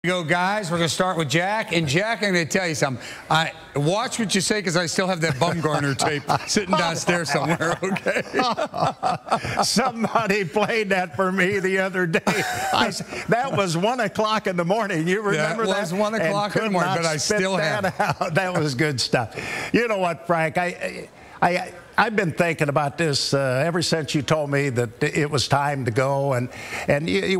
Go, guys. We're going to start with Jack. And Jack, I'm going to tell you something. Watch what you say, because I still have that Bumgarner tape sitting downstairs somewhere, okay? Somebody played that for me the other day. That was 1 o'clock in the morning. You remember that? That was 1 o'clock in the morning, but I still have it. That was good stuff. You know what, Frank? I've been thinking about this ever since you told me that it was time to go. And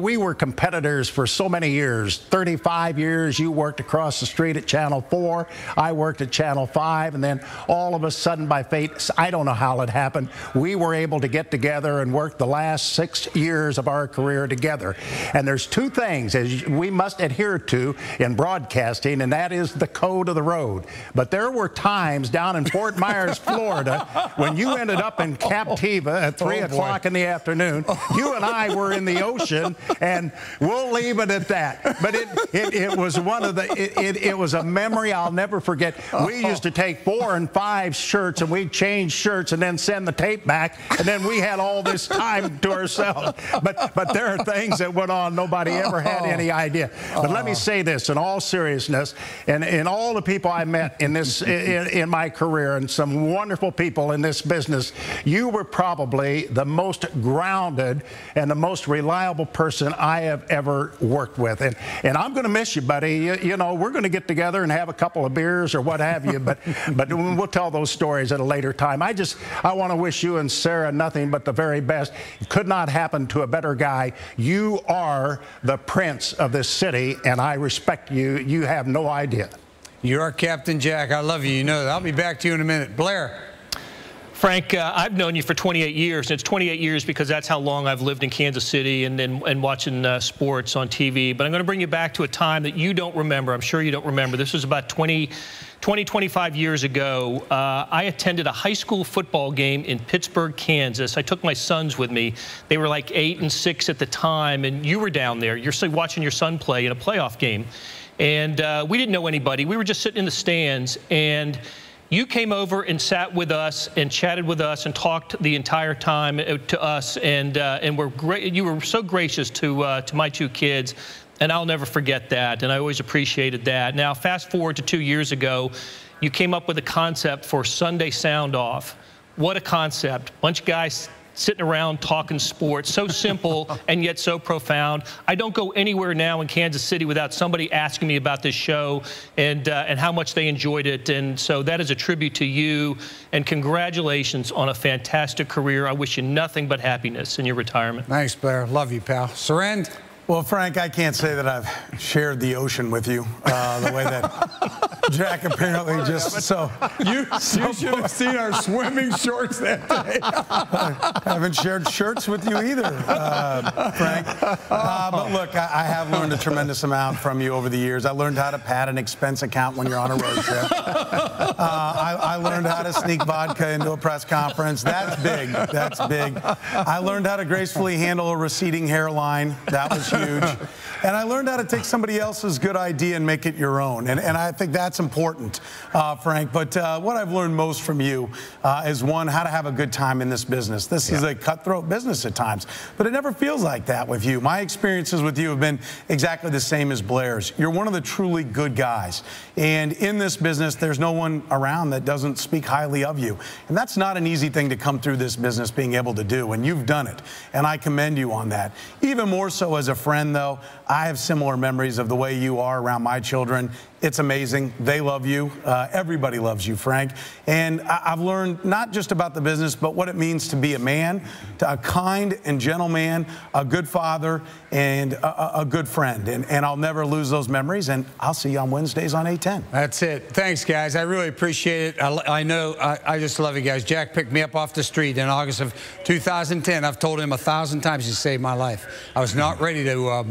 we were competitors for so many years, 35 years. You worked across the street at Channel 4. I worked at Channel 5. And then all of a sudden, by fate, I don't know how it happened, we were able to get together and work the last 6 years of our career together. And there's two things we must adhere to in broadcasting, and that is the code of the road. But there were times down in Fort Myers, Florida, when you ended up in Captiva at 3 o'clock in the afternoon. You and I were in the ocean, and we'll leave it at that. But it was one of the, it was a memory I'll never forget. We used to take 4 and 5 shirts, and we'd change shirts and then send the tape back, and then we had all this time to ourselves. But there are things that went on nobody ever had any idea. But let me say this in all seriousness, and all the people I met in this in my career, and some wonderful people in this business, you were probably the most grounded and the most reliable person I have ever worked with. And I'm going to miss you, buddy. You know, we're going to get together and have a couple of beers or what have you, but we'll tell those stories at a later time. I want to wish you and Sarah nothing but the very best. It could not happen to a better guy. You are the prince of this city, and I respect you. You have no idea. You are Captain Jack. I love you. You know that. I'll be back to you in a minute. Blair. Frank, I've known you for 28 years, and it's 28 years because that's how long I've lived in Kansas City and watching sports on TV. But I'm going to bring you back to a time that you don't remember. I'm sure you don't remember. This was about 25 years ago. I attended a high school football game in Pittsburgh, Kansas. I took my sons with me. They were like 8 and 6 at the time, and you were down there. You're watching your son play in a playoff game. And we didn't know anybody. We were just sitting in the stands, and you came over and sat with us and chatted with us and talked the entire time to us, and were great. You were so gracious to my 2 kids, and I'll never forget that, and I always appreciated that. Now, fast forward to 2 years ago, you came up with a concept for Sunday Sound Off. What a concept. Bunch of guys sitting around talking sports, so simple and yet so profound. I don't go anywhere now in Kansas City without somebody asking me about this show and how much they enjoyed it. And so that is a tribute to you, and congratulations on a fantastic career. I wish you nothing but happiness in your retirement. Thanks, Blair. Love you, pal. Surrend. Well, Frank, I can't say that I've shared the ocean with you the way that Jack apparently just so. You should have seen our swimming shorts that day. I haven't shared shirts with you either, Frank. But look, I have learned a tremendous amount from you over the years. I learned how to pad an expense account when you're on a road trip. I learned how to sneak vodka into a press conference. That's big. That's big. I learned how to gracefully handle a receding hairline. That was huge. And I learned how to take somebody else's good idea and make it your own. And I think that's important, Frank. But what I've learned most from you is, one, how to have a good time in this business. This is a cutthroat business at times, but it never feels like that with you. My experiences with you have been exactly the same as Blair's. You're one of the truly good guys. And in this business, there's no one around that doesn't speak highly of you. And that's not an easy thing to come through this business being able to do. And you've done it. And I commend you on that. Even more so as a friend, though, I have similar memories of the way you are around my children. It's amazing. They love you. Everybody loves you, Frank. And I've learned not just about the business, but what it means to be a man, a kind and gentle man, a good father, and a good friend. And I'll never lose those memories. And I'll see you on Wednesdays on 810. That's it. Thanks, guys. I really appreciate it. I know I just love you guys. Jack picked me up off the street in August of 2010. I've told him 1,000 times he saved my life. I was not ready to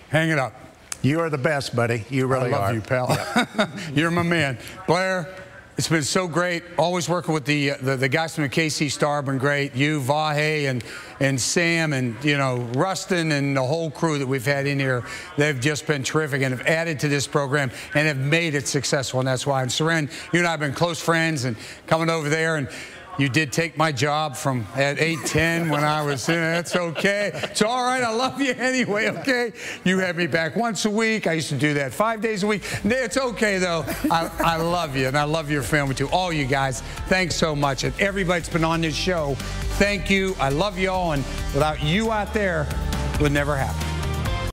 hang it up. You are the best, buddy. You really are. I love you, pal. Yep. You're my man. Blair, it's been so great. Always working with the guys from the KC Star have been great. You, Vahe, and Sam, and, you know, Rustin, and the whole crew that we've had in here. They've just been terrific and have added to this program and have made it successful, and that's why. And Seren, you and I have been close friends, and coming over there, and You did take my job from at 8:10 when I was in. That's okay. It's all right. I love you anyway, okay? You had me back once a week. I used to do that 5 days a week. It's okay, though. I love you, and I love your family, too. All you guys, thanks so much. And everybody that's been on this show, thank you. I love you all, and without you out there, it would never happen.